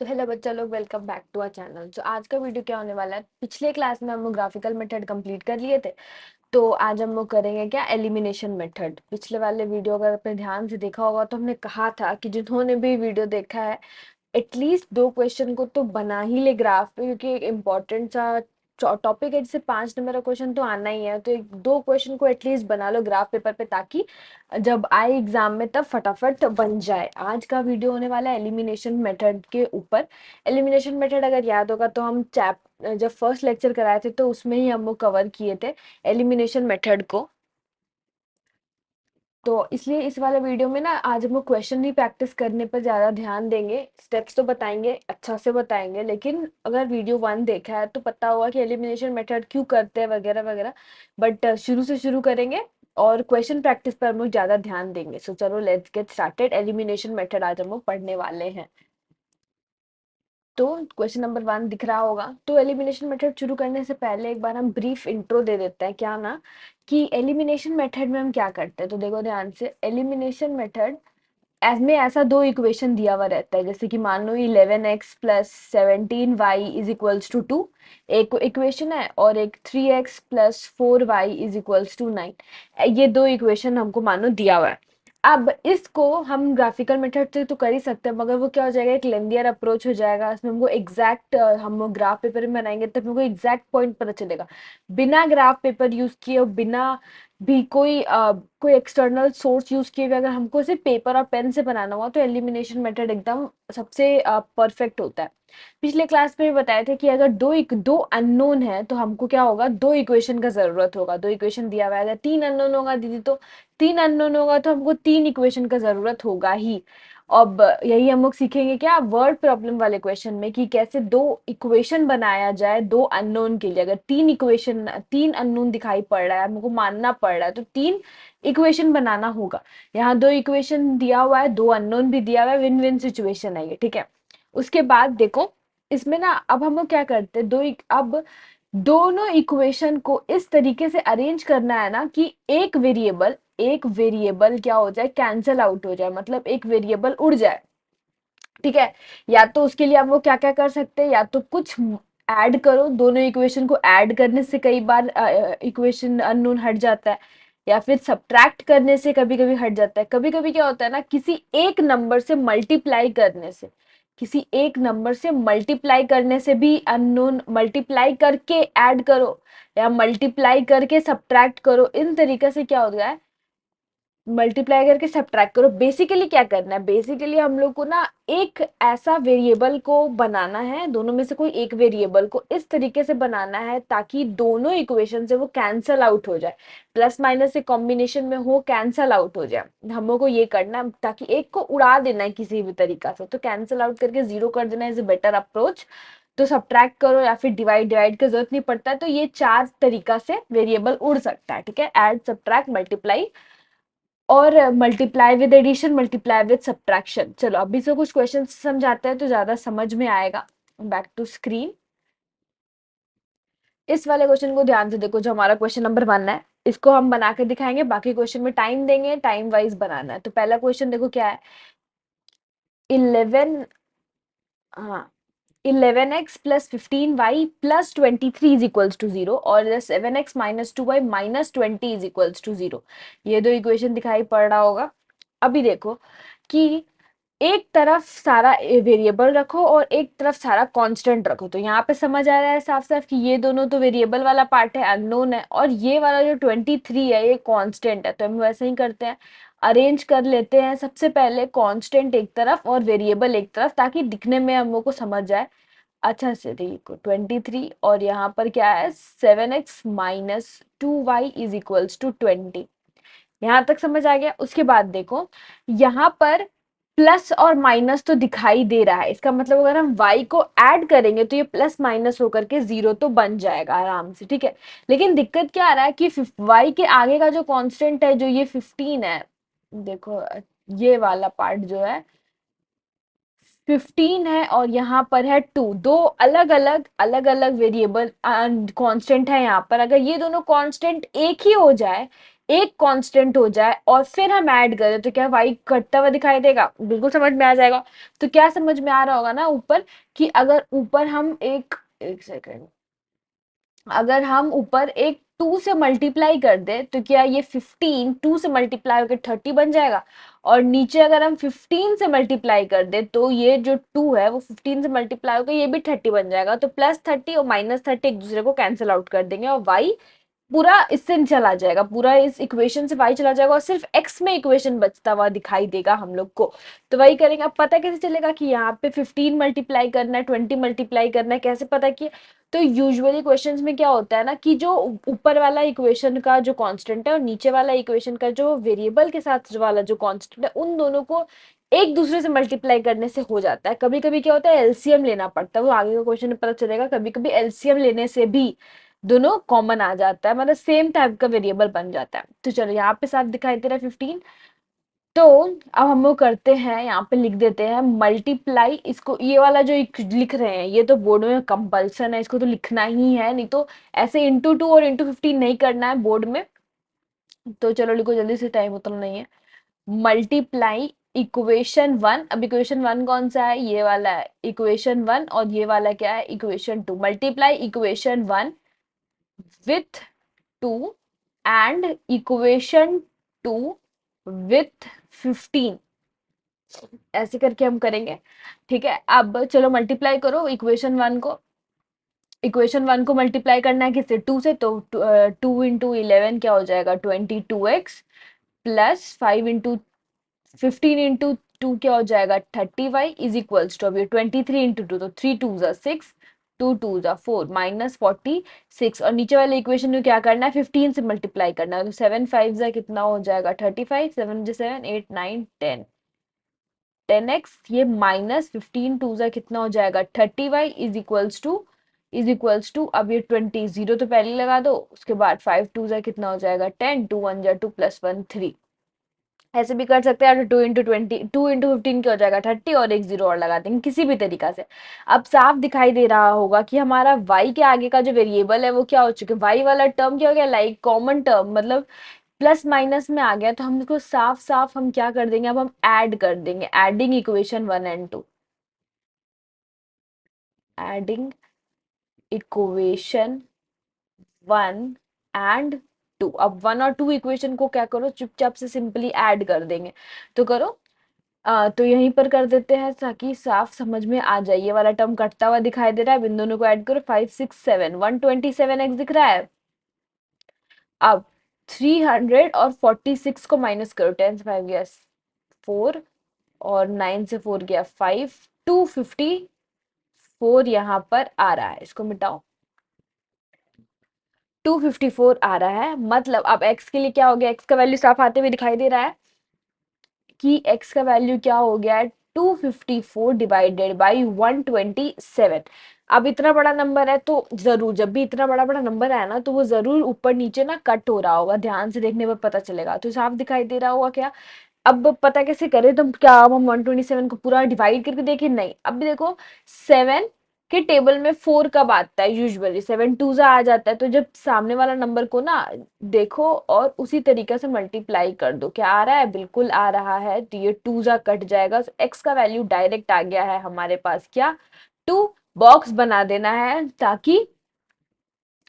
तो हेलो बच्चा लोग, welcome back to our channel. तो आज का वीडियो क्या होने वाला है, पिछले क्लास में हम लोग ग्राफिकल मेथड कंप्लीट कर लिए थे। तो आज हम लोग करेंगे क्या, एलिमिनेशन मेथड। पिछले वाले वीडियो अगर आपने ध्यान से देखा होगा तो हमने कहा था कि जिन्होंने भी वीडियो देखा है एटलीस्ट 2 क्वेश्चन को तो बना ही ले ग्राफ पे, क्योंकि एक इम्पोर्टेंट सा टॉपिक है जिससे 5 नंबर का क्वेश्चन तो आना ही है। तो एक 2 क्वेश्चन को एटलीस्ट बना लो ग्राफ पेपर पे, ताकि जब आए एग्जाम में तब फटाफट बन जाए। आज का वीडियो होने वाला है एलिमिनेशन मेथड के ऊपर। एलिमिनेशन मेथड अगर याद होगा तो हम चैप जब फर्स्ट लेक्चर कराए थे तो उसमें ही हम लोग कवर किए थे एलिमिनेशन मेथड को। तो इसलिए इस वाले वीडियो में ना आज हम लोग क्वेश्चन ही प्रैक्टिस करने पर ज़्यादा ध्यान देंगे। स्टेप्स तो बताएंगे, अच्छा से बताएंगे, लेकिन अगर वीडियो 1 देखा है तो पता होगा कि एलिमिनेशन मेथड क्यों करते हैं वगैरह वगैरह। बट शुरू से शुरू करेंगे और क्वेश्चन प्रैक्टिस पर हम लोग ज़्यादा ध्यान देंगे। सो चलो let's get started. Elimination method आज हम लोग पढ़ने वाले हैं। तो क्वेश्चन नंबर 1 दिख रहा होगा। तो एलिमिनेशन मेथड शुरू करने से पहले एक बार हम ब्रीफ इंट्रो दे देते हैं, क्या ना, कि एलिमिनेशन मेथड में हम क्या करते हैं। तो देखो ध्यान से, एलिमिनेशन मेथड में ऐसा 2 इक्वेशन दिया हुआ रहता है, जैसे कि मान लो 11x plus 17y is equals to 2 एक इक्वेशन है, और एक 3x plus 4y is equals to 9। ये 2 इक्वेशन हमको मानो दिया हुआ है। अब इसको हम ग्राफिकल मेथड से तो कर ही सकते हैं, मगर वो क्या हो जाएगा, एक लेंदियर अप्रोच हो जाएगा। इसमें हमको एग्जैक्ट हम लोग ग्राफ पेपर में बनाएंगे तब हमको एग्जैक्ट पॉइंट पता चलेगा। बिना ग्राफ पेपर यूज किए और बिना भी कोई एक्सटर्नल सोर्स यूज किए हुए अगर हमको सिर्फ पेपर और पेन से बनाना हुआ तो एलिमिनेशन मेथड एकदम सबसे परफेक्ट होता है। पिछले क्लास में भी बताए थे कि अगर दो अननोन है तो हमको क्या होगा, 2 इक्वेशन का जरूरत होगा। 2 इक्वेशन दिया हुआ है, अगर 3 अननोन होगा दीदी तो 3 अननोन होगा तो हमको 3 इक्वेशन का जरूरत होगा ही। अब यही हम लोग सीखेंगे क्या, वर्ड प्रॉब्लम वाले क्वेश्चन में, कि कैसे 2 इक्वेशन बनाया जाए 2 अननोन के लिए। अगर 3 अननोन दिखाई पड़ रहा है, हमको मानना पड़ रहा है, तो 3 इक्वेशन बनाना होगा। यहाँ 2 इक्वेशन दिया हुआ है, 2 अननोन भी दिया हुआ है, विन विन सिचुएशन है ये, ठीक है। उसके बाद देखो, इसमें ना अब हम लोग क्या करते हैं, अब दोनों इक्वेशन को इस तरीके से अरेंज करना है ना कि एक वेरिएबल क्या हो जाए, कैंसल आउट हो जाए, मतलब एक वेरिएबल उड़ जाए, ठीक है। या तो उसके लिए आप वो क्या क्या कर सकते हैं, या तो कुछ ऐड करो, दोनों इक्वेशन को ऐड करने से कई बार इक्वेशन अननोन हट जाता है, या फिर सब्ट्रैक्ट करने से कभी कभी हट जाता है। कभी कभी क्या होता है ना, किसी एक नंबर से मल्टीप्लाई करने से भी अननोन, मल्टीप्लाई करके ऐड करो या मल्टीप्लाई करके सब्ट्रैक्ट करो, इन तरीके से क्या होता है, मल्टीप्लाई करके सब्ट्रैक्ट करो। बेसिकली क्या करना है, बेसिकली हम लोग को ना एक ऐसा वेरिएबल को बनाना है, दोनों में से कोई एक वेरिएबल को इस तरीके से बनाना है ताकि दोनों इक्वेशन से वो कैंसल आउट हो जाए, प्लस माइनस से कॉम्बिनेशन में हो, कैंसल आउट हो जाए। हम लोग को ये करना है, ताकि एक को उड़ा देना है किसी भी तरीका से, तो कैंसल आउट करके जीरो कर देना इज अ बेटर अप्रोच। तो सब्ट्रैक्ट करो या फिर डिवाइड, डिवाइड की जरूरत नहीं पड़ता है। तो ये 4 तरीका से वेरिएबल उड़ सकता है, ठीक है। ऐड, सब्ट्रैक्ट, मल्टीप्लाई और multiply with addition, multiply with subtraction. चलो अभी से कुछ क्वेश्चन समझाते हैं तो ज्यादा समझ में आएगा। Back to screen. इस वाले क्वेश्चन को ध्यान से देखो, जो हमारा क्वेश्चन नंबर 1 है, इसको हम बना के दिखाएंगे, बाकी क्वेश्चन में टाइम देंगे, टाइम वाइज बनाना है। तो पहला क्वेश्चन देखो क्या है, 11, हाँ, 11x plus 15y plus 23 is equals to 0, और 7x minus 2y minus 20 is equals to 0। ये 2 इक्वेशन दिखाई पड़ रहा होगा। अभी देखो कि एक तरफ सारा वेरिएबल रखो और एक तरफ सारा कांस्टेंट रखो, तो यहाँ पे समझ आ रहा है साफ साफ कि ये दोनों तो वेरिएबल वाला पार्ट है, अननोन है, और ये वाला जो 23 है ये कांस्टेंट है। तो हम वैसे ही करते हैं, अरेंज कर लेते हैं सबसे पहले कांस्टेंट एक तरफ और वेरिएबल एक तरफ, ताकि दिखने में हम लोग को समझ जाए अच्छा से। देखो 23 और यहाँ पर क्या है, 7x minus 2y is equals to 20। यहाँ तक समझ आ गया। उसके बाद देखो, यहाँ पर प्लस और माइनस तो दिखाई दे रहा है, इसका मतलब अगर हम y को ऐड करेंगे तो ये प्लस माइनस होकर के 0 तो बन जाएगा आराम से, ठीक है। लेकिन दिक्कत क्या आ रहा है कि y के आगे का जो कांस्टेंट है, जो ये 15 है, देखो ये वाला पार्ट जो है 15 है, और यहाँ पर है 2, दो अलग अलग वेरिएबल कांस्टेंट है। यहाँ पर अगर ये दोनों कांस्टेंट एक ही हो जाए, एक कांस्टेंट हो जाए और फिर हम ऐड करें तो क्या y घटता हुआ दिखाई देगा? बिल्कुल समझ में आ जाएगा। तो क्या समझ में आ रहा होगा ना ऊपर, कि अगर ऊपर हम एक सेकंड, अगर हम ऊपर एक 2 से मल्टीप्लाई कर दे तो क्या ये 15 2 से मल्टीप्लाई होकर 30 बन जाएगा, और नीचे अगर हम 15 से मल्टीप्लाई कर दे तो ये जो 2 है वो 15 से मल्टीप्लाई होकर ये भी 30 बन जाएगा। तो +30 और -30 एक दूसरे को कैंसिल आउट कर देंगे और y पूरा इससे चला जाएगा, पूरा इस इक्वेशन से y चला जाएगा और सिर्फ x में इक्वेशन बचता हुआ दिखाई देगा हम लोग को। तो वही करेंगे। अब पता कैसे चलेगा कि यहाँ पे 15 मल्टीप्लाई करना है, 20 मल्टीप्लाई करना है, कैसे पता किया? तो यूजुअली क्वेश्चंस में क्या होता है ना, कि जो ऊपर वाला इक्वेशन का जो कांस्टेंट है और नीचे वाला इक्वेशन का जो वेरिएबल के साथ वाला जो कांस्टेंट है, उन दोनों को एक दूसरे से मल्टीप्लाई करने से हो जाता है। कभी कभी क्या होता है, एलसीएम लेना पड़ता है, वो आगे का क्वेश्चन में पता चलेगा। कभी कभी एलसीएम लेने से भी दोनों कॉमन आ जाता है, मतलब सेम टाइप का वेरिएबल बन जाता है। तो चलो यहाँ पे साफ दिखाई दे रहा है 15। तो अब हम लोग करते हैं, यहाँ पे लिख देते हैं मल्टीप्लाई। इसको ये वाला जो लिख रहे हैं ये तो बोर्ड में कंपल्सन है, इसको तो लिखना ही है, नहीं तो ऐसे इंटू 2 और इंटू 15 नहीं करना है बोर्ड में। तो चलो लिखो जल्दी से, टाइम उतना नहीं है। मल्टीप्लाई इक्वेशन 1, अब इक्वेशन 1 कौन सा है? ये वाला है इक्वेशन 1, और ये वाला क्या है? Equation 2। Multiply equation 1 with 2 and equation 2 with 15, ऐसे करके हम करेंगे। ठीक है, अब चलो मल्टीप्लाई करो इक्वेशन 1 को मल्टीप्लाई करना है किससे? 2 से, तो 2 × 11 क्या हो जाएगा? 22x प्लस 15 × 2 क्या हो जाएगा? 30y इज इक्वल्स टू, अभी 23 × 2 तो 3 2 6, 2 2 4 -46, और नीचे वाले इक्वेशन में क्या करना है? 15 से मल्टीप्लाई करना है। तो 7 5 कितना हो जाएगा? 35, 7 7 8 9 10, 10x, ये -15 2 कितना हो जाएगा? 30y इज इक्वल्स टू अब ये 20, जीरो तो पहले लगा दो, उसके बाद 5 2 कितना हो जाएगा? 10, 2 1 2 +1 3। ऐसे भी कर सकते हैं, 2 × 20, 2 × 15 क्या हो जाएगा? 30, और एक जीरो और लगा देंगे किसी भी तरीका से। अब साफ दिखाई दे रहा होगा कि हमारा y के आगे का जो वेरिएबल है वो क्या हो चुका है? y वाला टर्म क्या हो गया? लाइक कॉमन टर्म, मतलब प्लस माइनस में आ गया। तो हम इसको साफ साफ हम क्या कर देंगे? अब हम ऐड कर देंगे, adding equation 1 and 2, adding equation 1 and 2। अब 1 और 2 इक्वेशन को क्या करो, चुपचाप से सिंपली ऐड कर देंगे। तो करो। तो यहीं पर कर देते हैं ताकि साफ समझ में आ जाए। ये वाला टर्म कटता हुआ दिखाई दे रहा है, अब इन दोनों को ऐड करो। 5 6 7 127x दिख रहा है। अब 346 को माइनस करो, 10 से 5 गया 4, और 9 से 4 गया 5, 254 यहाँ पर आ रहा है, इसको मिटाओ। 254 आ रहा है, मतलब अब x के लिए क्या हो गया? x का वैल्यू साफ आते हुए दिखाई दे रहा है कि x का वैल्यू क्या हो गया है? 254 डिवाइडेड बाई 127। अब इतना बड़ा नंबर है तो जरूर, जब भी इतना बड़ा बड़ा नंबर है ना, तो वो जरूर ऊपर नीचे ना कट हो रहा होगा, ध्यान से देखने पर पता चलेगा। तो साफ दिखाई दे रहा होगा क्या? अब पता कैसे करें? तो क्या अब हम 127 को पूरा डिवाइड करके देखें? नहीं। अब भी देखो, 7 के टेबल में 4 कब आता है? यूजुअली 7 2 आ जाता है। तो जब सामने वाला नंबर को ना देखो और उसी तरीके से मल्टीप्लाई कर दो। क्या आ रहा है? बिल्कुल आ रहा है। तो ये 2 कट जाएगा, एक्स का वैल्यू डायरेक्ट आ गया है हमारे पास। क्या? 2। बॉक्स बना देना है ताकि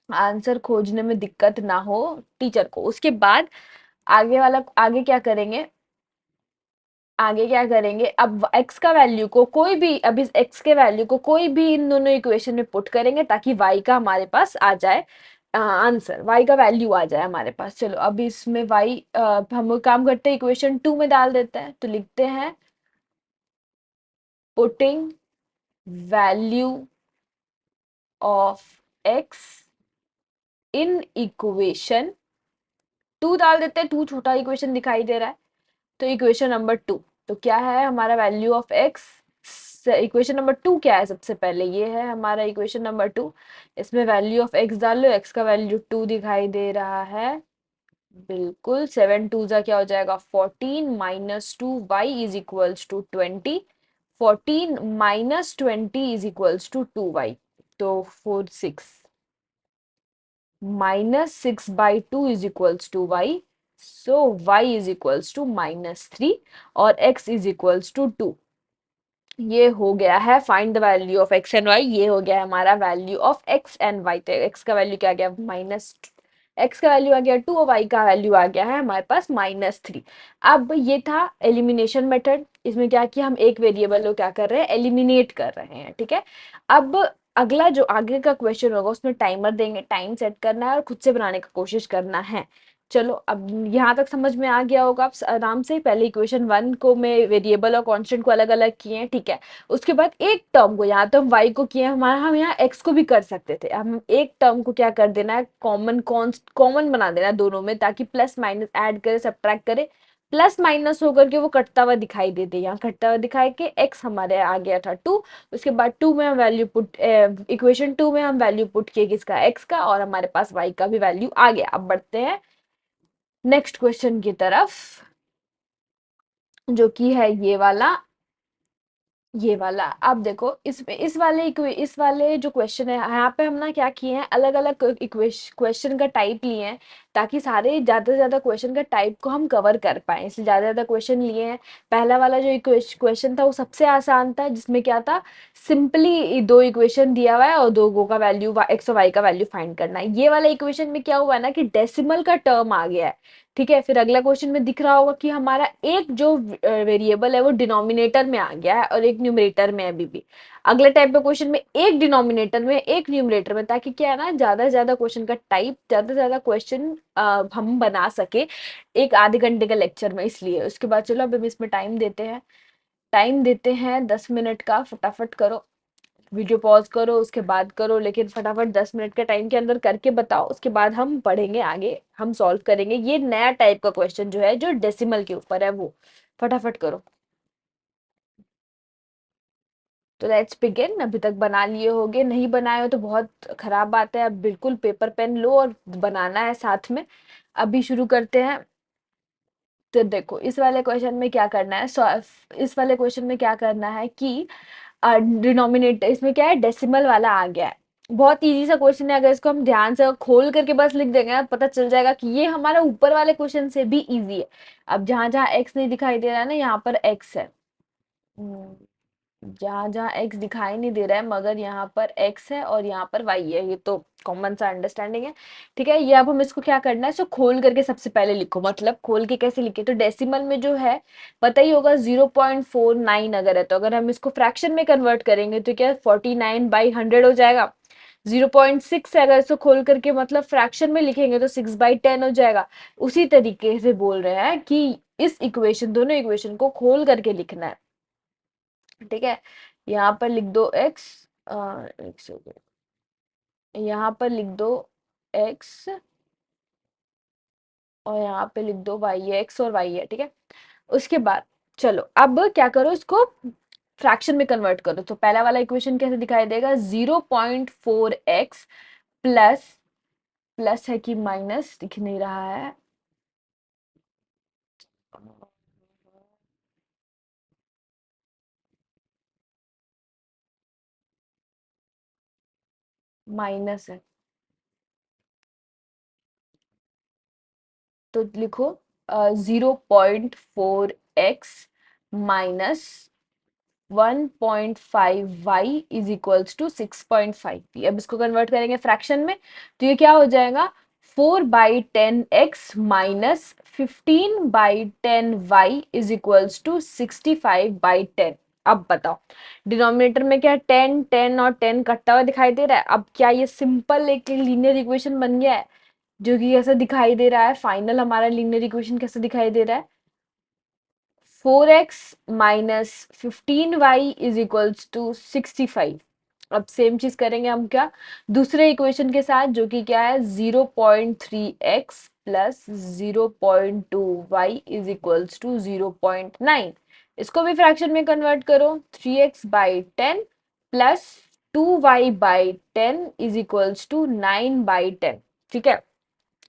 आंसर खोजने में दिक्कत ना हो टीचर को। उसके बाद आगे क्या करेंगे? आगे क्या करेंगे? अब x का वैल्यू को कोई भी, अब इस x के वैल्यू को कोई भी इन दोनों इक्वेशन में पुट करेंगे ताकि y का हमारे पास आ जाए आंसर, y का वैल्यू आ जाए हमारे पास। चलो अब इसमें y हम लोग काम करते हैं, इक्वेशन 2 में डाल देते हैं। तो लिखते हैं putting value of x in equation 2 डाल देते हैं। 2 छोटा इक्वेशन दिखाई दे रहा है, तो इक्वेशन नंबर 2। तो क्या है हमारा? Value of x. Equation number 2 क्या है? सबसे पहले ये है हमारा इक्वेशन नंबर 2। इसमें वैल्यू ऑफ एक्स डालो, एक्स का वैल्यू 2 दिखाई दे रहा है। बिल्कुल, 7 2 क्या हो जाएगा? 14 -2y is equals to 20। 14 -20 is equals to 2y। तो 4 6 -6/2 is equals to y। So y is equals to -3 और x इज इक्वल्स टू 2। ये हो गया है find the value of x and y, ये हो गया है हमारा value of x and y. तो एक्स का वैल्यू क्या आ गया माइनस, एक्स का वैल्यू आ गया 2 और वाई का वैल्यू आ गया है हमारे पास -3। अब ये था एलिमिनेशन मेथड, इसमें क्या किया हम एक वेरिएबल को क्या कर रहे हैं एलिमिनेट कर रहे हैं, ठीक है। अब अगला जो आगे का क्वेश्चन होगा उसमें टाइमर देंगे, टाइम सेट करना है और खुद से बनाने का कोशिश करना है। चलो अब यहाँ तक समझ में आ गया होगा आप आराम से। पहले इक्वेशन 1 को मैं वेरिएबल और कांस्टेंट को अलग अलग किए हैं, ठीक है। उसके बाद एक टर्म को, यहाँ तो हम y को किए हमारा, हम यहाँ x को भी कर सकते थे। हम एक टर्म को क्या कर देना है कॉमन बना देना है दोनों में, ताकि प्लस माइनस ऐड करे सब्ट्रैक्ट करे, प्लस माइनस होकर के वो कटता हुआ दिखाई देते। यहाँ कटता हुआ दिखाई के x हमारे आ गया था 2। उसके बाद 2 में हम वैल्यू पुट, इक्वेशन 2 में हम वैल्यू पुट किए किसका x का, और हमारे पास y का भी वैल्यू आ गया। अब बढ़ते हैं नेक्स्ट क्वेश्चन की तरफ, जो कि है ये वाला, ये वाला। अब देखो इस वाले जो क्वेश्चन है यहाँ पे हम ना क्या किए हैं, अलग अलग क्वेश्चन का टाइप लिए हैं, ताकि सारे ज्यादा से ज्यादा क्वेश्चन का टाइप को हम कवर कर पाए, इसलिए ज्यादा ज्यादा क्वेश्चन लिए हैं। पहला वाला जो क्वेश्चन था वो सबसे आसान था, जिसमें क्या था सिंपली दो इक्वेशन दिया हुआ है और दो का वैल्यू एक्स और वाई का वैल्यू फाइंड करना है। ये वाला इक्वेशन में क्या हुआ है ना कि डेसिमल का टर्म आ गया है, ठीक है। फिर अगला क्वेश्चन में दिख रहा होगा कि हमारा एक जो वेरिएबल है वो डिनोमिनेटर में आ गया है और एक न्यूमरेटर में अभी भी। अगले टाइप के क्वेश्चन में एक डिनोमिनेटर में एक न्यूमरेटर में, ताकि क्या है ना ज्यादा से ज्यादा क्वेश्चन का टाइप, ज्यादा से ज्यादा क्वेश्चन हम बना सके एक आधे घंटे के लेक्चर में, इसलिए। उसके बाद चलो अब हम इसमें टाइम देते हैं 10 मिनट का। फटाफट करो, वीडियो पॉज करो उसके बाद करो, लेकिन फटाफट 10 मिनट के टाइम के अंदर करके बताओ, उसके बाद हम पढ़ेंगे आगे, हम सॉल्व करेंगे ये नया टाइप का क्वेश्चन जो है जो डेसिमल के ऊपर है वो। फटाफट करो। तो लेट्स बिगिन। अभी तक बना लिए होगे, नहीं बनाए हो तो बहुत खराब बात है। अब बिल्कुल पेपर पेन लो और बनाना है साथ में। अभी शुरू करते हैं। तो देखो इस वाले क्वेश्चन में क्या करना है, इस वाले क्वेश्चन में क्या करना है कि डिनोमिनेटर इसमें क्या है डेसिमल वाला आ गया है। बहुत इजी सा क्वेश्चन है, अगर इसको हम ध्यान से खोल करके बस लिख देंगे ना, पता चल जाएगा कि ये हमारा ऊपर वाले क्वेश्चन से भी इजी है। अब जहां जहां एक्स नहीं दिखाई दे रहा है ना, यहाँ पर एक्स है। जहां जहां एक्स दिखाई नहीं दे रहा है, मगर यहाँ पर एक्स है और यहाँ पर वाई है, ये तो कॉमन सा अंडरस्टैंडिंग है, ठीक है। ये अब हम इसको क्या करना है, इसको खोल करके सबसे पहले लिखो। मतलब खोल के कैसे लिखे, तो डेसिमल में जो है पता ही होगा 0.49 अगर है, तो अगर हम इसको फ्रैक्शन में कन्वर्ट करेंगे तो क्या 49/100 हो जाएगा। 0.6 है, अगर इसको खोल करके मतलब फ्रैक्शन में लिखेंगे तो 6/10 हो जाएगा। उसी तरीके से बोल रहे हैं कि इस इक्वेशन, दोनों इक्वेशन को खोल करके लिखना है, ठीक है। यहाँ पर लिख दो x, एक सेकेंड, यहाँ पर लिख दो x और यहाँ पे लिख दो y है, x और y है, ठीक है। उसके बाद चलो अब क्या करो, इसको फ्रैक्शन में कन्वर्ट करो। तो पहला वाला इक्वेशन कैसे दिखाई देगा, 0.4x प्लस, प्लस है कि माइनस दिख नहीं रहा है, माइनस है, तो लिखो 0.4x minus 1.5y is equals to 6.5p। अब इसको कन्वर्ट करेंगे फ्रैक्शन में, तो ये क्या हो जाएगा 4/10x minus 15/10y is equals to 65/10। अब बताओ डिनोमिनेटर में क्या 10 10 और 10 कटता हुआ दिखाई दे रहा है। अब क्या ये सिंपल एक लीनियर इक्वेशन बन गया है, जो कि कैसा दिखाई दे रहा है, फाइनल हमारा लीनियर इक्वेशन कैसा दिखाई दे रहा है, 4x minus 15y is equals to 65। अब सेम चीज करेंगे हम क्या दूसरे इक्वेशन के साथ, जो कि क्या है 0.3x plus 0.2y is equals to 0.9। इसको भी फ्रैक्शन में कन्वर्ट करो, 3x/10 plus 2y/10 is equals to 9/10, ठीक है।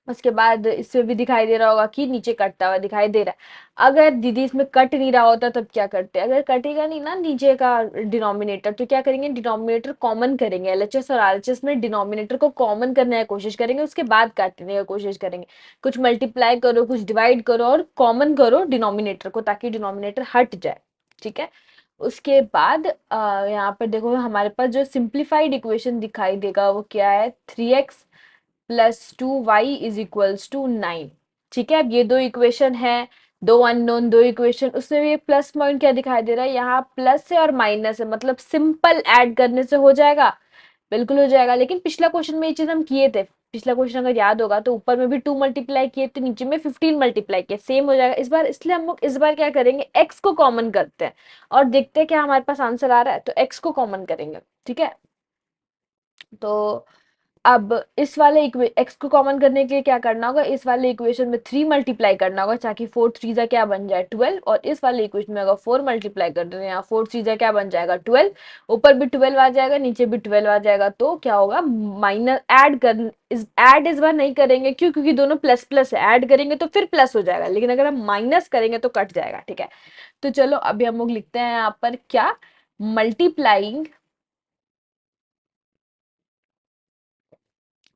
उसके बाद इसमें भी दिखाई दे रहा होगा कि नीचे कटता हुआ दिखाई दे रहा है। अगर दीदी इसमें कट नहीं रहा होता तब क्या करते? अगर कटेगा नहीं ना नीचे का डिनोमिनेटर, तो क्या करेंगे, डिनोमिनेटर कॉमन करेंगे। एलएचएस और आरएचएस में डिनोमिनेटर को कॉमन करने की कोशिश करेंगे, उसके बाद काटने की कोशिश करेंगे। कुछ मल्टीप्लाई करो, कुछ डिवाइड करो और कॉमन करो डिनोमिनेटर को, ताकि डिनोमिनेटर हट जाए। ठीक है। उसके बाद यहाँ पर देखो हमारे पास जो सिंप्लीफाइड इक्वेशन दिखाई देगा वो क्या है, 3x plus 2y is equals to 9। ठीक है। अब ये दो इक्वेशन है, दो अननोन, दो इक्वेशन, उसमें भी प्लस पॉइंट क्या दिखाई दे रहा है, यहाँ प्लस है और माइनस है, मतलब सिंपल ऐड करने से हो जाएगा। बिल्कुल हो जाएगा। लेकिन पिछला क्वेश्चन में ये चीज हम किए थे। पिछला क्वेश्चन अगर याद होगा तो ऊपर में भी 2 मल्टीप्लाई किए थे, नीचे में 15 मल्टीप्लाई किए, सेम हो जाएगा इस बार। इसलिए हम लोग इस बार क्या करेंगे, x को कॉमन करते हैं और देखते हैं क्या हमारे पास आंसर आ रहा है। तो x को कॉमन करेंगे। ठीक है। तो अब इस वाले एक्स को कॉमन करने के लिए क्या करना होगा, इस वाले इक्वेशन में 3 मल्टीप्लाई करना होगा, ताकि 4 थ्री जा क्या बन जाए 12। और इस वाले इक्वेशन में अगर 4 मल्टीप्लाई कर दें, यहाँ 4 थ्री जा क्या बन जाएगा 12। ऊपर भी 12 आ जाएगा, नीचे भी 12 आ जाएगा। तो क्या होगा, माइनस ऐड इस बार नहीं करेंगे। क्यों? क्योंकि दोनों प्लस प्लस है, ऐड करेंगे तो फिर प्लस हो जाएगा, लेकिन अगर हम माइनस करेंगे तो कट जाएगा। ठीक है। तो चलो अभी हम लोग लिखते हैं यहाँ पर क्या, मल्टीप्लाइंग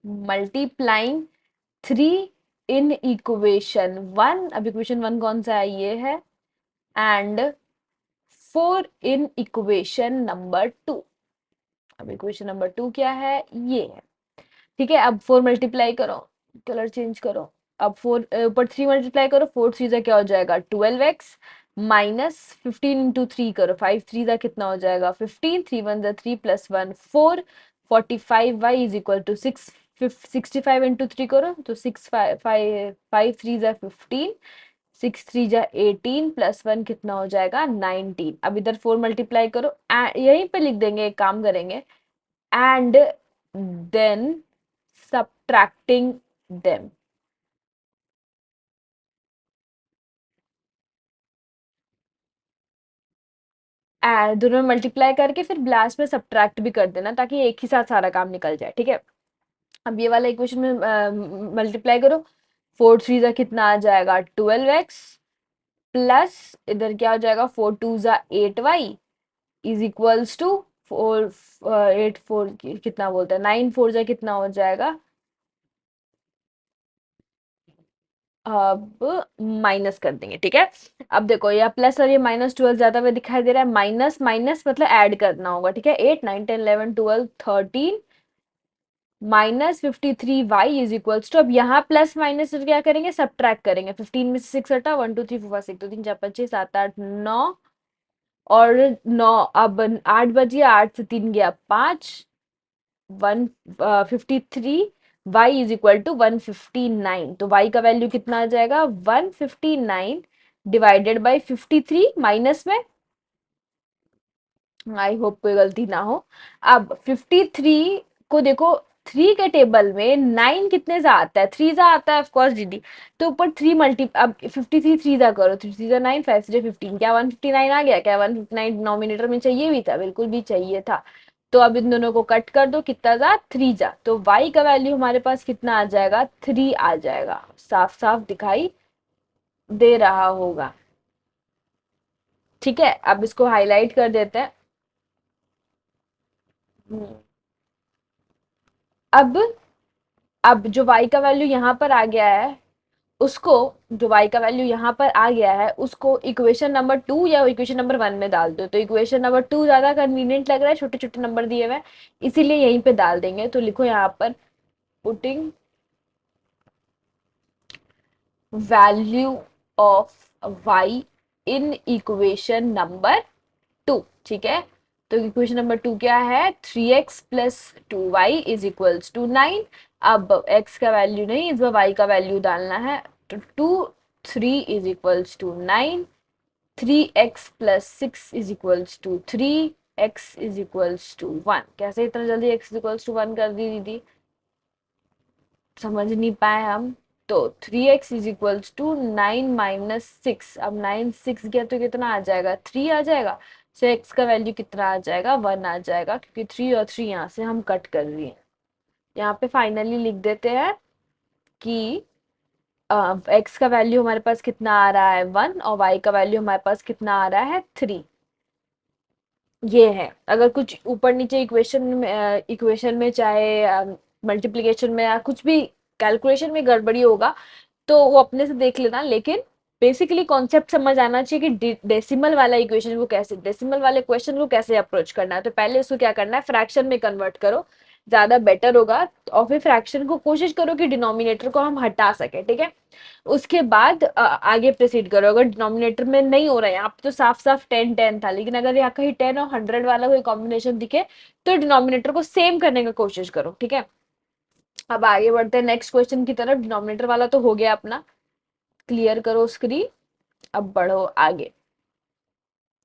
मल्टीप्लाइंग 3 इन इक्वेशन 1। अब इक्वेशन 1 कौन सा है, ये है। And 4 in equation number 2। अब इक्वेशन नंबर 2 क्या है, ये है। ठीक है। अब 4 मल्टीप्लाई करो, कलर चेंज करो। अब 4 ऊपर 3 मल्टीप्लाई करो, 4 थ्री जा क्या हो जाएगा 12x, माइनस 15 इंटू 3 करो, 5 थ्री जा कितना हो जाएगा 15, 3 वन जा 3 plus 1 4, 45y is equal to 6, 65 into 3 करो तो 6 5 थ्री जा 15, 6 थ्री जा 18 प्लस 1 कितना हो जाएगा 19। अब इधर 4 मल्टीप्लाई करो, यहीं पे लिख देंगे, एक काम करेंगे, and then subtracting them। दोनों मल्टीप्लाई करके फिर लास्ट में सब्ट्रैक्ट भी कर देना, ताकि एक ही साथ सारा काम निकल जाए। ठीक है। अब ये वाला इक्वेशन में मल्टीप्लाई करो, 4 थ्री जा कितना आ जाएगा 12x, प्लस इधर क्या हो जाएगा 4 टू जा 8y इज इक्वल्स टू 4 8 4 कितना बोलते हैं 9 4 जा कितना हो जाएगा, अब माइनस कर देंगे। ठीक है। अब देखो यह प्लस और ये माइनस 12 ज्यादा हुआ दिखाई दे रहा है, माइनस माइनस मतलब ऐड करना होगा। ठीक है। 8 9 10 11 12 13 minus 53y is equals to, अब यहाँ प्लस माइनस क्या करेंगे, सब्ट्रैक्ट करेंगे। 15 में से 6 हटा, 1 2 3 4 5 6 2 3 4 5 6 7 8 9 और 9, अब 8 बजिए, 8 से 3 गया 5, 153, वाई इज इक्वल टू 159। तो वाई का वैल्यू कितना आ जाएगा 159 डिवाइडेड बाई 53, माइनस में, आई होप कोई गलती ना हो। अब 53 को देखो, 3 के टेबल में 9 कितने से आता है, 3 से आता है ऑफकोर्स दीदी। तो ऊपर 3 मल्टी, अब 53 3 जा करो, 3 3 जा 9, 5 से 15, क्या 159 आ गया, क्या 159 डिनोमिनेटर में चाहिए भी था, बिल्कुल भी चाहिए था। तो अब इन दोनों को कट कर दो, कितना जा 3 जा, तो y का वैल्यू हमारे पास कितना आ जाएगा 3 आ जाएगा, साफ साफ दिखाई दे रहा होगा। ठीक है। अब इसको हाईलाइट कर देते हैं। हम्म। अब जो y का वैल्यू यहाँ पर आ गया है, उसको, जो y का वैल्यू यहाँ पर आ गया है उसको इक्वेशन नंबर 2 या इक्वेशन नंबर 1 में डाल दो। तो इक्वेशन नंबर 2 ज्यादा कन्वीनियंट लग रहा है, छोटे छोटे नंबर दिए हुए हैं, इसीलिए यहीं पे डाल देंगे। तो लिखो यहाँ पर, putting value of y in equation number 2। ठीक है। तो इक्वेशन नंबर 2 क्या है, 3x plus 2y is equals to 9। अब x का वैल्यू नहीं, इस बार y का वैल्यू डालना है। तो 2 3 is equals to 9, 3x plus 6 is equals to 3, x is equals to 1। कैसे इतना जल्दी x इज इक्वल्स टू 1 कर दी दीदी, समझ नहीं पाए हम। तो 3x is equals to 9 minus 6, अब 9 6 गया तो कितना आ जाएगा 3 आ जाएगा। सो x का वैल्यू कितना आ जाएगा 1 आ जाएगा, क्योंकि 3 और 3 यहाँ से हम कट कर दिए। यहाँ पे फाइनली लिख देते हैं कि एक्स का वैल्यू हमारे पास कितना आ रहा है 1 और वाई का वैल्यू हमारे पास कितना आ रहा है 3। ये है, अगर कुछ ऊपर नीचे इक्वेशन में चाहे मल्टीप्लिकेशन में या कुछ भी कैलकुलेशन में गड़बड़ी होगा तो वो अपने से देख लेना, लेकिन बेसिकली कॉन्सेप्ट समझ आना चाहिए कि डेसिमल वाला इक्वेशन को कैसे, डेसिमल वाले क्वेश्चन को कैसे अप्रोच करना है। तो पहले उसको क्या करना है, फ्रैक्शन में कन्वर्ट करो, ज्यादा बेटर होगा। और फिर फ्रैक्शन को कोशिश करो कि डिनोमिनेटर को हम हटा सके, ठीक है। उसके बाद आगे प्रोसीड करो। अगर डिनोमिनेटर में नहीं हो रहा है, यहाँ पे तो साफ साफ 10 10 था, लेकिन अगर यहाँ कहीं 10 और 100 वाला कोई कॉम्बिनेशन दिखे तो डिनोमिनेटर को सेम करने का कोशिश करो, ठीक है। अब आगे बढ़ते हैं नेक्स्ट क्वेश्चन की तरफ। डिनोमिनेटर वाला तो हो गया अपना, क्लियर करो स्क्रीन। अब बढ़ो आगे।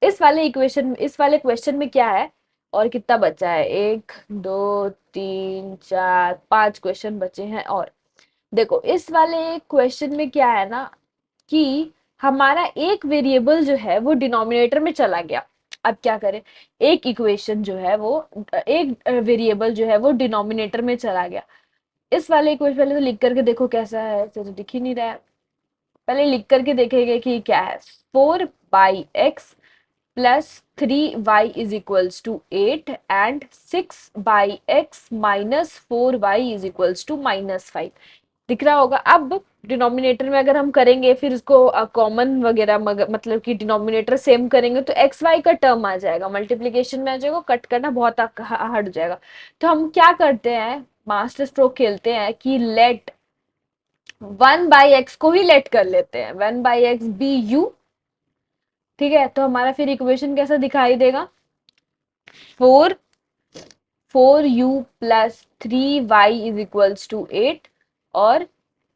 इस वाले क्वेश्चन में क्या है और कितना बचा है, 1 2 3 4 5 क्वेश्चन बचे हैं। और देखो इस वाले क्वेश्चन में क्या है ना कि हमारा एक वेरिएबल जो है वो डिनोमिनेटर में चला गया। अब क्या करें, एक इक्वेशन जो है वो, एक वेरिएबल जो है वो डिनोमिनेटर में चला गया। इस वाले इक्वेशन पहले तो लिख करके देखो कैसा है, तो दिख ही नहीं रहा है। पहले लिख करके देखेंगे कि क्या है। 4/x plus 3y is equals to 8 and 6/x minus 4y is equals to -5। दिख रहा होगा। अब डिनोमिनेटर में अगर हम करेंगे फिर इसको कॉमन वगैरह मतलब कि डिनोमिनेटर सेम करेंगे तो एक्स वाई का टर्म आ जाएगा, मल्टीप्लीकेशन में आ जाएगा, कट करना बहुत हार्ड हो जाएगा। तो हम क्या करते हैं, मास्टर स्ट्रोक खेलते हैं कि लेट 1/x को ही लेट कर लेते हैं, 1/x बी यू, ठीक है। तो हमारा फिर इक्वेशन कैसा दिखाई देगा, 4 4u plus 3y is equals to 8 और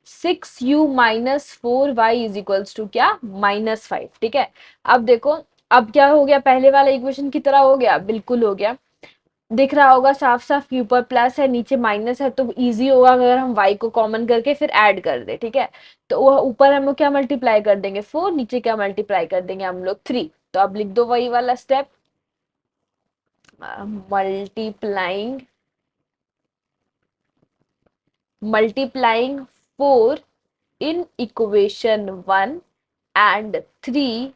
6u minus 4y is equals to क्या, -5, ठीक है। अब देखो, अब क्या हो गया, पहले वाला इक्वेशन की तरह हो गया, बिल्कुल हो गया। दिख रहा होगा साफ साफ कि ऊपर प्लस है नीचे माइनस है, तो इजी होगा अगर हम y को कॉमन करके फिर ऐड कर दे, ठीक है। तो वो ऊपर हम लोग क्या मल्टीप्लाई कर देंगे 4, नीचे क्या मल्टीप्लाई कर देंगे हम लोग 3। तो अब लिख दो वही वाला step, multiplying multiplying 4 in equation 1 and 3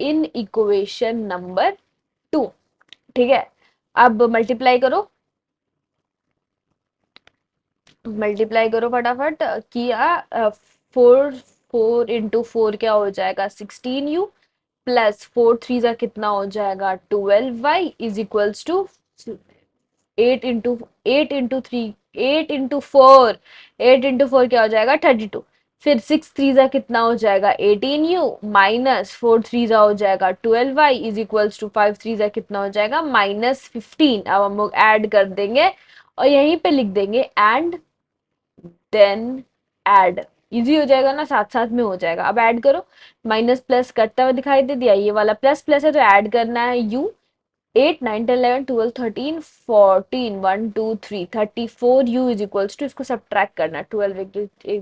in equation number 2, ठीक है। अब मल्टीप्लाई करो फटाफट, किया। 4 4 इंटू 4 क्या हो जाएगा 16u प्लस 4 3 का कितना हो जाएगा 12y is equals to 8 into 8 into 4 क्या हो जाएगा 32। फिर 6 3 जा कितना हो जाएगा 18u माइनस 4 3 जा हो जाएगा 12y इज इक्वल्स टू 5 3 जा कितना हो जाएगा -15। अब हम लोग ऐड कर देंगे और यहीं पे लिख देंगे एंड देन ऐड, इजी हो जाएगा ना, साथ साथ में हो जाएगा। अब ऐड करो, माइनस प्लस करता हुआ दिखाई दे दिया, ये वाला प्लस प्लस है तो ऐड करना है u। 8 9 10 11 12 13 14 1 2 3 34 इज इक्वल्स टू, इसको सब्ट्रैक्ट करना 12 1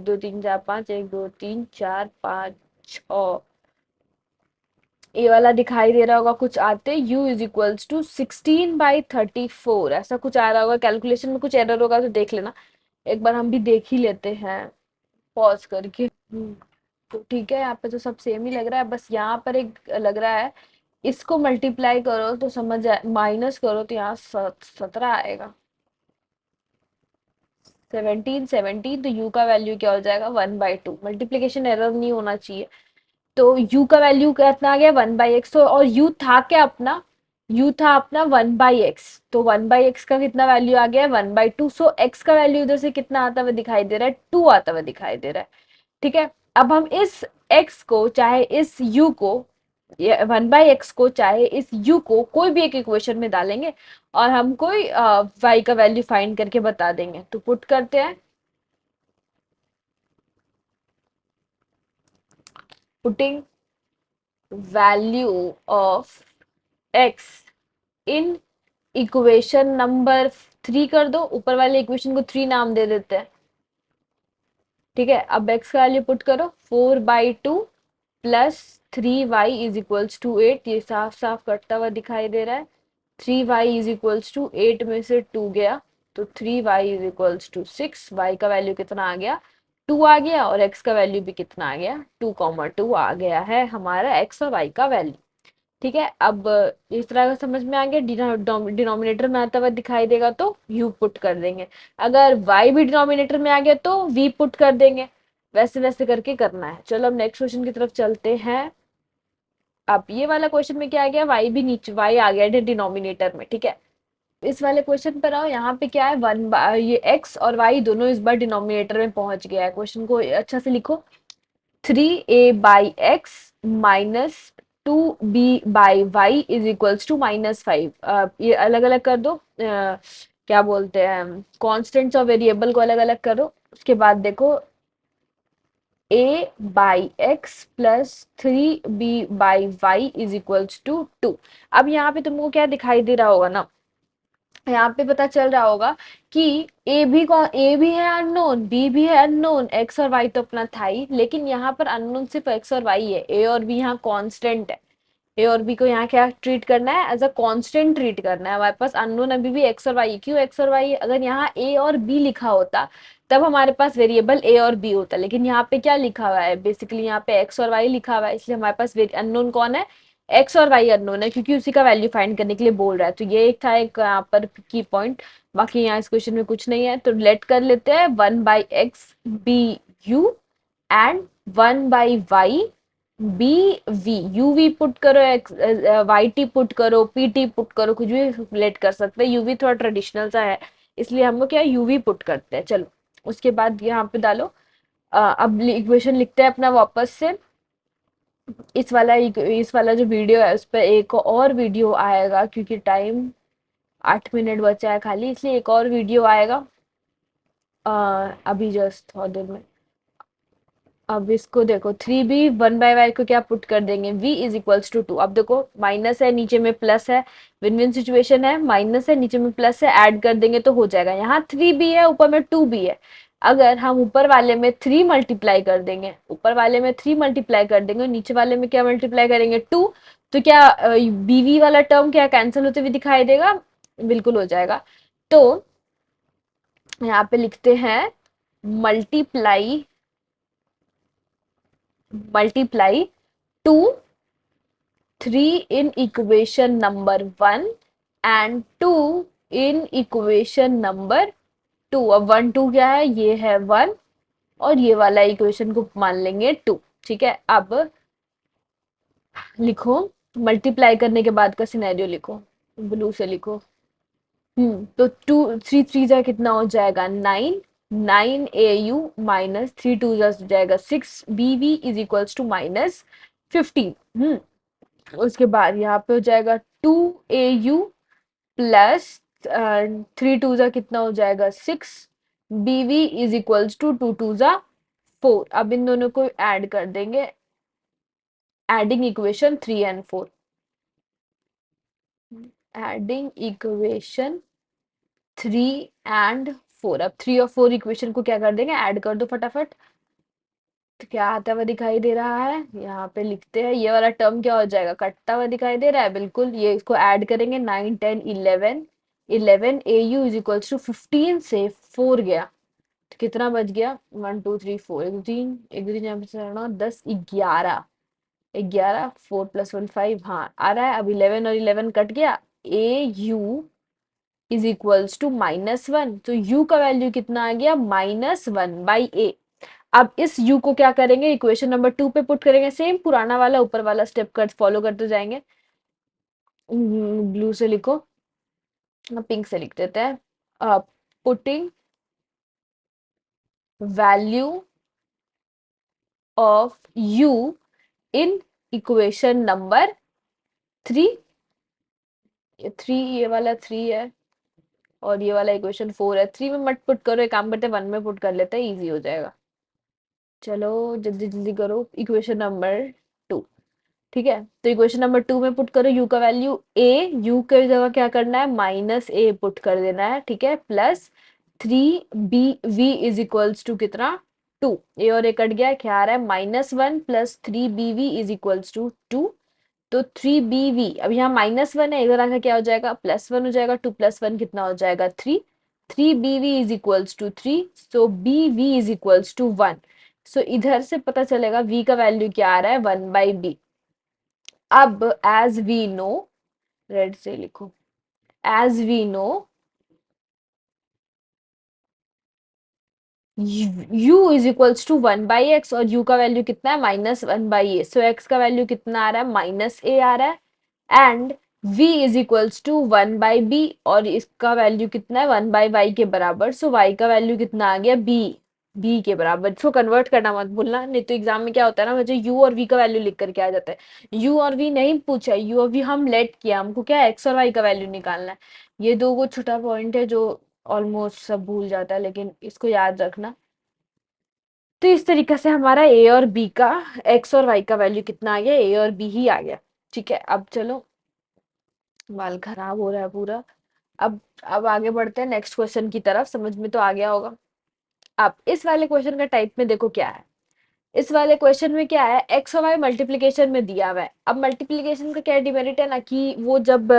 2 3 4 5 1 2 3 4 5 6, ये वाला दिखाई दे रहा होगा कुछ आते, u इज इक्वल्स टू 16/34 ऐसा कुछ आ रहा होगा। कैलकुलेशन में कुछ एरर होगा तो देख लेना, एक बार हम भी देख ही लेते हैं पॉज करके। तो ठीक है, यहाँ पे तो सब सेम ही लग रहा है, बस यहाँ पर एक लग रहा है, इसको मल्टीप्लाई करो तो समझ आए, माइनस करो तो यहाँ 17 आएगा, 17 तो u का वैल्यू क्या हो जाएगा 1/2। मल्टीप्लीकेशन एरर नहीं होना चाहिए। तो u का वैल्यू कितना आ गया 1/x। तो और u था क्या अपना, u था अपना 1/x, तो 1/x का कितना वैल्यू आ गया 1/2। सो x का वैल्यू इधर से कितना आता हुआ दिखाई दे रहा है 2 आता हुआ दिखाई दे रहा है, ठीक है। अब हम इस x को चाहे इस u को, 1/x को चाहे इस u को कोई भी एक इक्वेशन में डालेंगे और हम कोई y का वैल्यू फाइंड करके बता देंगे। तो पुट करते हैं, putting value of x in equation number 3 कर दो, ऊपर वाले इक्वेशन को 3 नाम दे देते हैं, ठीक है। अब x का वैल्यू पुट करो 4/2 plus 3y is equals to 8, ये साफ साफ कटता हुआ दिखाई दे रहा है। 3y इज इक्वल्स टू 8 में से 2 गया तो 3y is equals to 6, y का वैल्यू कितना आ गया 2 आ गया और x का वैल्यू भी कितना आ गया, 2,2 आ गया है हमारा x और y का वैल्यू। ठीक है, अब इस तरह का समझ में आ गया। डिनोमिनेटर में आता हुआ दिखाई देगा तो u पुट कर देंगे, अगर y भी डिनोमिनेटर में आ गया तो v पुट कर देंगे। वैसे वैसे करके करना है। चलो अब नेक्स्ट क्वेश्चन की तरफ चलते हैं। अब ये वाला क्वेश्चन में क्या आ गया, y भी नीचे, y आ गया डिनोमिनेटर में। ठीक है, इस वाले क्वेश्चन पर आओ। यहाँ पे क्या है, ये x और y दोनों इस बार डिनोमिनेटर में पहुंच गया है। क्वेश्चन को अच्छा से लिखो, 3a/x minus 2b/y is equals to -5। ये अलग अलग कर दो, क्या बोलते हैं, कॉन्स्टेंट्स और वेरिएबल को अलग अलग करो। उसके बाद देखो, a/x plus 3b/y is equals to 2। अब यहाँ पे तुमको क्या दिखाई दे रहा होगा ना, यहाँ पे पता चल रहा होगा कि ए भी है अननोन, बी भी है अननोन, एक्स और वाई तो अपना था ही, लेकिन यहाँ पर अननोन सिर्फ एक्स और वाई है, ए और बी यहाँ कांस्टेंट है। ए और बी को यहाँ क्या ट्रीट करना है, एज अ कांस्टेंट ट्रीट करना है। हमारे पास अननोन अभी भी एक्स और वाई, क्यों एक्स और वाई है, अगर यहाँ ए और बी लिखा होता तब हमारे पास वेरिएबल ए और बी होता, लेकिन यहाँ पे क्या लिखा हुआ है, बेसिकली यहाँ पे एक्स और वाई लिखा हुआ है, इसलिए हमारे पास अननोन कौन है, एक्स और वाई अननोन है, क्योंकि उसी का वैल्यू फाइंड करने के लिए बोल रहा है। तो ये एक था एक यहाँ पर की पॉइंट। बाकी यहाँ इस क्वेश्चन में कुछ नहीं है, तो लेट कर लेते हैं 1/x be u and 1/y be v. U v put करो, एक्स वाई टी पुट करो, पी टी पुट करो, कुछ भी लेट कर सकते हैं। यू वी थोड़ा ट्रेडिशनल सा है, इसलिए हम लोग क्या यू वी पुट करते हैं। चलो उसके बाद यहाँ पे डालो। अब इक्वेशन लिखते हैं अपना वापस से। इस वाला जो वीडियो है उस पर एक और वीडियो आएगा, क्योंकि टाइम 8 मिनट बचा है खाली, इसलिए एक और वीडियो आएगा अभी जस्ट थोड़ी देर में। अब इसको देखो, 3b 1/y को क्या पुट कर देंगे, v इज इक्वल्स टू 2। अब देखो माइनस है नीचे में प्लस है, विन विन सिचुएशन है, माइनस है नीचे में प्लस है, ऐड कर देंगे तो हो जाएगा। यहाँ 3b है, ऊपर में 2b है, अगर हम ऊपर वाले में 3 मल्टीप्लाई कर देंगे, ऊपर वाले में 3 मल्टीप्लाई कर देंगे, नीचे वाले में क्या मल्टीप्लाई करेंगे 2, तो क्या bv वाला टर्म क्या कैंसिल होते हुए दिखाई देगा, बिल्कुल हो जाएगा। तो यहाँ पे लिखते हैं multiply multiply 2 3 in equation number 1 and 2 in equation number 2। अब 1 2 क्या है, ये है 1 और ये वाला इक्वेशन को मान लेंगे 2। ठीक है, अब लिखो, मल्टीप्लाई करने के बाद का सिनेरियो लिखो, ब्लू से लिखो। तो 2 3 3 जा कितना हो जाएगा 9, 9 au माइनस 3 2 जा जाएगा 6, bv इज इक्वल्स टू -15। उसके बाद यहाँ पे हो जाएगा 2 au प्लस 3 2 जा कितना हो जाएगा 6, bv इज इक्वल्स टू 2 2 जा 4। अब इन दोनों को ऐड कर देंगे, adding equation 3 and 4, adding equation 3 and 4। अब 3 और 4 इक्वेशन को क्या कर देंगे, ऐड कर दो फटाफट। तो क्या आता हुआ दिखाई दे रहा है, यहाँ पे लिखते हैं, ये वाला टर्म क्या हो जाएगा, कटता हुआ दिखाई दे रहा है, बिल्कुल। ये इसको ऐड करेंगे, 9 10 11, 11 au इज इक्वल्स टू 15 से 4 गया तो कितना बच गया, 1 2 3 4, एक दो तीन यहाँ पे 10 11, 11 4 + 1 5, हाँ आ रहा है। अब 11 और 11 कट गया, au इज इक्वल्स टू -1, तो u का वैल्यू कितना आ गया, -1/a। अब इस u को क्या करेंगे, इक्वेशन नंबर 2 पे पुट करेंगे, सेम पुराना वाला ऊपर वाला स्टेप कर फॉलो करते जाएंगे। ब्लू से लिखो, पिंक से लिख देते हैं। Putting value of u in equation number 3, 3 ये वाला 3 है और ये वाला इक्वेशन 4 है। 3 में मत पुट करो, एक काम करते हैं 1 में पुट कर लेते हैं, इजी हो जाएगा। चलो जल्दी जल्दी करो, इक्वेशन नंबर 2। ठीक है, तो इक्वेशन नंबर 2 में पुट करो u का वैल्यू a, u के जगह क्या करना है -a पुट कर देना है। ठीक है, plus 3bv is equals to कितना 2, a और a कट गया, क्या आ रहा है -1 plus 3bv is equals to 2। तो 3bv, अब यहाँ -1 है, इधर आकर क्या हो जाएगा +1 हो जाएगा, 2 + 1 कितना हो जाएगा 3, 3bv is equals to 3, so bv is equals to 1। So इधर से पता चलेगा v का वैल्यू क्या आ रहा है, 1/b। अब एज वी नो, रेड से लिखो, as we know u is equals to 1/x, और u का वैल्यू कितना है, -1/a। सो x का वैल्यू कितना आ रहा है, -a आ रहा है। And v is equals to 1/b, और इसका वैल्यू कितना है, 1/y के बराबर। सो y का वैल्यू कितना आ गया, b के बराबर। इसको कन्वर्ट करना मत भूलना, नहीं तो एग्जाम में क्या होता है ना, मुझे u और v का वैल्यू लिख करके आ जाता है। u और v नहीं पूछा, u और v हम लेट किया, हमको क्या है, x और y का वैल्यू निकालना है। ये दो को छोटा पॉइंट है जो ऑलमोस्ट सब भूल जाता है, लेकिन इसको याद रखना। तो इस तरीके से हमारा ए और बी का, एक्स और वाई का वैल्यू कितना आ गया, ए और बी ही आ गया। ठीक है, अब चलो, बाल खराब हो रहा है पूरा। अब आगे बढ़ते हैं नेक्स्ट क्वेश्चन की तरफ, समझ में तो आ गया होगा। अब इस वाले क्वेश्चन का टाइप में देखो क्या है। इस वाले क्वेश्चन में क्या है, एक्स और वाई मल्टीप्लीकेशन में दिया हुआ है। अब मल्टीप्लीकेशन का क्या डिमेरिट है ना, कि वो जब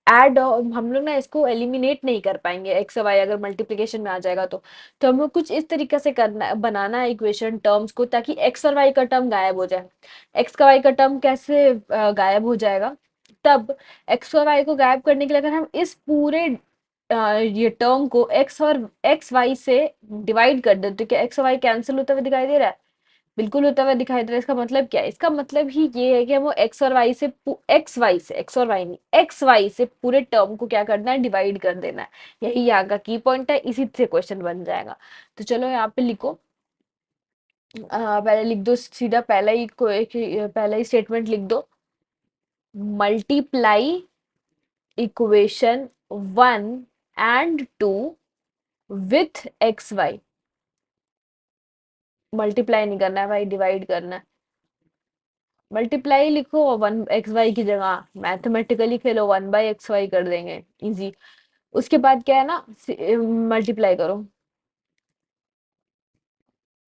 ऐड, हम लोग ना इसको एलिमिनेट नहीं कर पाएंगे, एक्स और वाई अगर मल्टीप्लीकेशन में आ जाएगा तो हमें कुछ इस तरीके से करना, बनाना है इक्वेशन टर्म्स को, ताकि एक्स और वाई का टर्म गायब हो जाए। एक्स का वाई का टर्म कैसे गायब हो जाएगा, तब एक्स और वाई को गायब करने के लिए अगर हम इस पूरे ये टर्म को एक्स और एक्स वाई से डिवाइड कर देते, तो क्या एक्स और वाई कैंसिल होता हुआ दिखाई दे रहा है, बिल्कुल होता हुआ दिखाई दे रहा है। इसका मतलब क्या है, इसका मतलब ही ये है कि हम एक्स और वाई से, एक्स और वाई नहीं, एक्स वाई से पूरे टर्म को क्या करना है, डिवाइड कर देना है। यही यहाँ का की पॉइंट है, इसी से क्वेश्चन बन जाएगा। तो चलो यहाँ पे लिखो, पहले लिख दो सीधा, पहला ही स्टेटमेंट लिख दो, multiply equation 1 and 2 with x y. Multiply नहीं करना है भाई, डिवाइड करना है। मल्टीप्लाई लिखो 1 xy की जगह, मैथमेटिकली खेलो, 1/xy कर देंगे, इजी। उसके बाद क्या है ना, मल्टीप्लाई करो,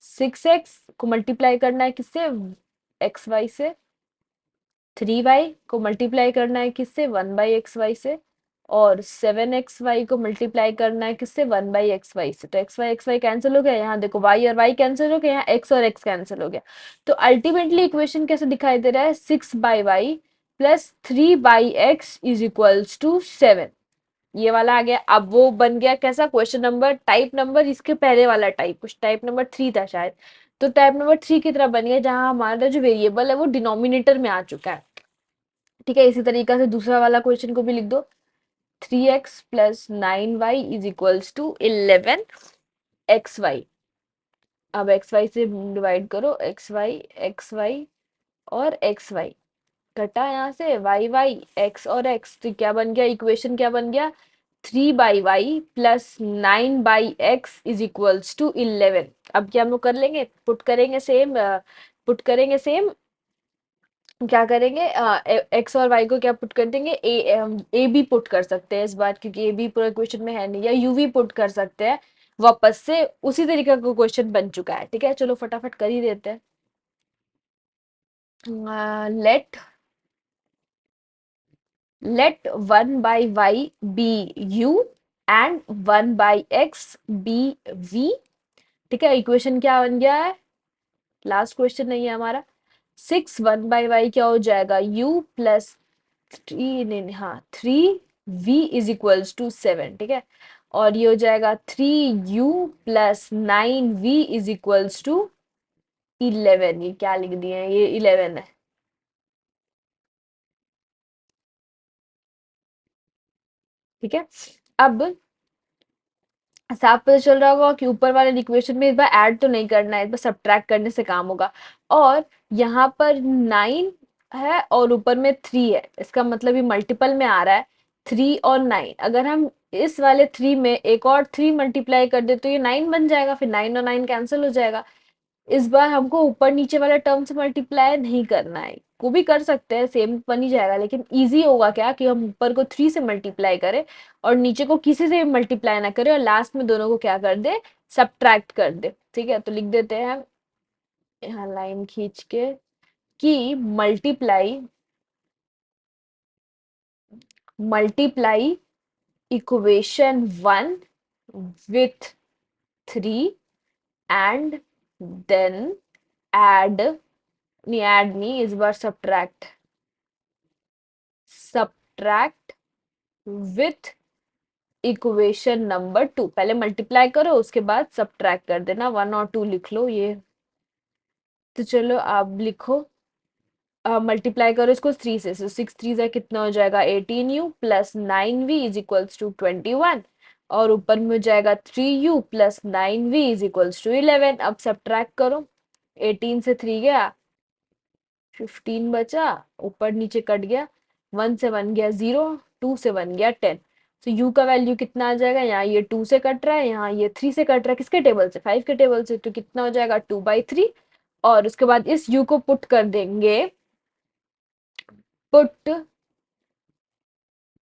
6x को मल्टीप्लाई करना है किससे, एक्स वाई से। 3y को मल्टीप्लाई करना है किससे, 1/xy से। और 7xy को मल्टीप्लाई करना है किससे, 1/xy से। तो एक्स वाई कैंसिल हो गया, यहाँ देखो y और y कैंसिल हो गया, यहाँ x और x कैंसिल हो गया। तो अल्टीमेटली इक्वेशन कैसे दिखाई दे रहा है, 6/y plus 3/x is equals to 7। ये वाला आ गया। अब वो बन गया कैसा क्वेश्चन नंबर, टाइप नंबर इसके पहले वाला टाइप, कुछ टाइप नंबर 3 था शायद। तो टाइप नंबर 3 की तरह बन गया, जहां हमारा जो वेरिएबल है वो डिनोमिनेटर में आ चुका है। ठीक है, इसी तरीके से दूसरा वाला क्वेश्चन को भी लिख दो, 3x plus 9y is equals to 11xy। अब एक्स वाई से डिवाइड करो, एक्स वाई और एक्स वाई घटा, यहाँ से वाई वाई एक्स और एक्स, तो क्या बन गया, इक्वेशन क्या बन गया, 3/y plus 9/x is equals to 11। अब क्या हम लोग कर लेंगे, पुट करेंगे सेम, क्या करेंगे, एक्स और वाई को क्या पुट कर देंगे, ए बी पुट कर सकते हैं इस बार, क्योंकि ए बी पूरा क्वेश्चन में है नहीं, या यू वी पुट कर सकते हैं वापस से, उसी तरीके का क्वेश्चन बन चुका है। ठीक है, चलो फटाफट कर ही देते हैं। Let 1/y be u and 1/x be v। ठीक है, इक्वेशन क्या बन गया है, लास्ट क्वेश्चन नहीं है हमारा, 1/y क्या हो जाएगा, u प्लस 3, नहीं हाँ 3v इज इक्वल्स टू 7। ठीक है, और ये हो जाएगा 3u plus 9v is equals to 11। ये क्या लिख दिए हैं, ये 11 है। ठीक है, अब साफ पता चल रहा होगा कि ऊपर वाले इक्वेशन में इस बार ऐड तो नहीं करना है, इस बार सब्ट्रैक्ट करने से काम होगा। और यहाँ पर 9 है और ऊपर में 3 है, इसका मतलब ये मल्टीपल में आ रहा है, 3 और 9। अगर हम इस वाले 3 में एक और 3 मल्टीप्लाई कर दे तो ये 9 बन जाएगा, फिर 9 और 9 कैंसिल हो जाएगा। इस बार हमको ऊपर नीचे वाला टर्म से मल्टीप्लाई नहीं करना है, को भी कर सकते हैं, सेम बन ही जाएगा, लेकिन इजी होगा क्या कि हम ऊपर को 3 से मल्टीप्लाई करें और नीचे को किसी से भी मल्टीप्लाई ना करें, और लास्ट में दोनों को क्या कर दे, सब्ट्रैक्ट कर दे। ठीक है, तो लिख देते हैं यहाँ लाइन खींच के कि multiply multiply equation 1 with 3 and then add, नहीं add नहीं, इस बार subtract with इक्वेशन नंबर 2। पहले मल्टीप्लाई करो, उसके बाद सब्ट्रैक्ट कर देना, 1 और 2 लिख लो ये। तो चलो आप लिखो, मल्टीप्लाई करो इसको 3 से, so 6 3 से कितना हो जाएगा 18u plus 9v is equals to 21, और ऊपर में हो जाएगा 3u plus 9v is equals to 11। अब सब्ट्रैक्ट करो, 18 से 3 गया, 15 बचा, ऊपर नीचे कट गया, 1 से 1 गया 0, 2 से 1 गया 10। तो u का वैल्यू कितना आ जाएगा, यहाँ ये 2 से कट रहा है, यहाँ ये 3 से कट रहा है, किसके टेबल से, 5 के टेबल से, तो कितना हो जाएगा 2/3। और उसके बाद इस u को पुट कर देंगे, put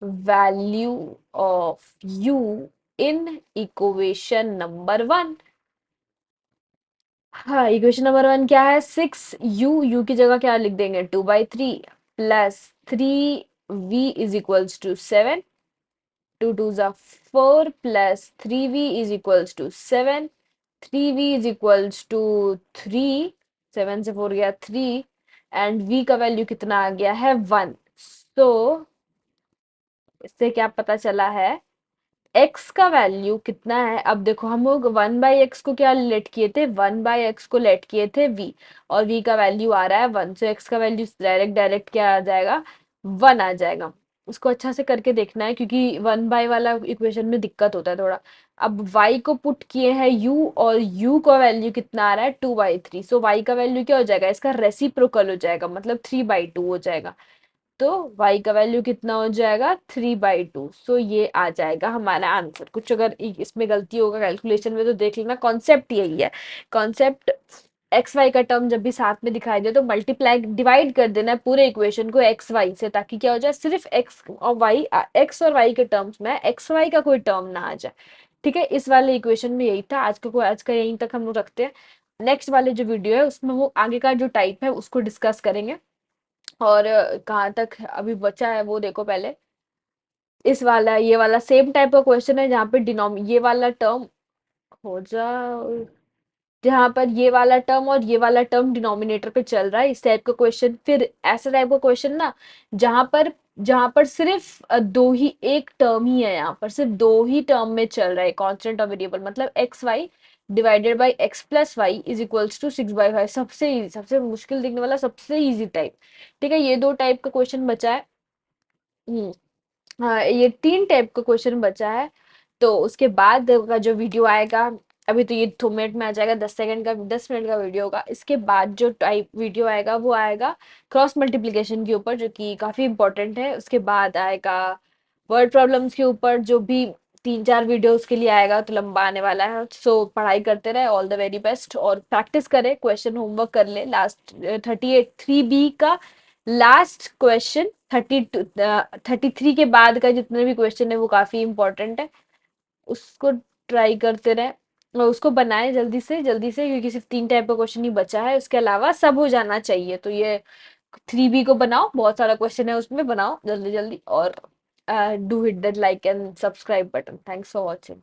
value of u in equation number 1। हाँ, इक्वेशन नंबर 1 क्या है, 6u की जगह क्या लिख देंगे 2/3 plus 3v is equals to 7, 2 2 जा 4 plus 3v is equals to 7, 3v is equals to 3, 7 से 4 गया 3, एंड v का वैल्यू कितना आ गया है 1। सो इससे क्या पता चला है, x का वैल्यू कितना है। अब देखो हम लोग 1/x को क्या लेट किए थे, 1/x को लेट किए थे v, और v का वैल्यू आ रहा है 1, सो x का वैल्यू डायरेक्ट डायरेक्ट क्या आ जाएगा 1 आ जाएगा। उसको अच्छा से करके देखना है, क्योंकि 1/, वाला इक्वेशन में दिक्कत होता है थोड़ा। अब y को पुट किए हैं u, और u का वैल्यू कितना आ रहा है 2/3, सो y का वैल्यू क्या हो जाएगा, इसका रेसिप्रोकल हो जाएगा, मतलब 3/2 हो जाएगा। तो y का वैल्यू कितना हो जाएगा 3/2, सो ये आ जाएगा हमारा आंसर। कुछ अगर इसमें गलती होगा कैलकुलेशन में तो देख लेना, कॉन्सेप्ट यही है। कॉन्सेप्ट एक्स वाई का टर्म जब भी साथ में दिखाई दे तो मल्टीप्लाई डिवाइड कर देना है पूरे इक्वेशन को एक्स वाई से, ताकि क्या हो जाए सिर्फ एक्स और वाई, एक्स और वाई के टर्म्स में एक्स वाई का कोई टर्म ना आ जाए। ठीक है, इस वाले इक्वेशन में यही था। आज का यहीं तक हम लोग रखते हैं। नेक्स्ट वाले जो वीडियो है उसमें वो आगे का जो टाइप है उसको डिस्कस करेंगे। और कहाँ तक अभी बचा है वो देखो पहले। इस वाला ये वाला सेम टाइप का क्वेश्चन है, जहाँ पे डिनोम ये वाला टर्म हो जा, जहाँ पर ये वाला टर्म और ये वाला टर्म डिनोमिनेटर पे चल रहा है, इस टाइप का क्वेश्चन। फिर ऐसा टाइप का क्वेश्चन ना, जहाँ पर सिर्फ दो ही, एक टर्म ही है, यहाँ पर सिर्फ दो ही टर्म में चल रहा है, कांस्टेंट और वेरिएबल, मतलब x y divided by x plus y is equals to 6/5। सबसे इजी, सबसे मुश्किल दिखने वाला सबसे इजी टाइप। ठीक है, ये दो टाइप का क्वेश्चन बचा है। हम्म, हाँ, ये 3 टाइप का क्वेश्चन बचा है। तो उसके बाद का जो वीडियो आएगा, अभी तो ये 2 मिनट में आ जाएगा, 10 सेकंड का, 10 मिनट का वीडियो होगा। इसके बाद जो टाइप वीडियो आएगा वो आएगा क्रॉस मल्टीप्लिकेशन के ऊपर, जो कि काफी इंपॉर्टेंट है। उसके बाद आएगा वर्ड प्रॉब्लम्स के ऊपर, जो भी 3 4 वीडियोस के लिए आएगा, तो लंबा आने वाला है। सो पढ़ाई करते रहे, ऑल द वेरी बेस्ट, और प्रैक्टिस करें, क्वेश्चन होमवर्क कर ले। लास्ट 38 3B का लास्ट क्वेश्चन 33 के बाद का जितने भी क्वेश्चन है वो काफी इंपॉर्टेंट है, उसको ट्राई करते रहे और उसको बनाए जल्दी से, क्योंकि सिर्फ 3 टाइप का क्वेश्चन ही बचा है, उसके अलावा सब हो जाना चाहिए। तो ये 3B को बनाओ, बहुत सारा क्वेश्चन है उसमें, बनाओ जल्दी जल्दी, और do hit that like and subscribe button. Thanks for watching.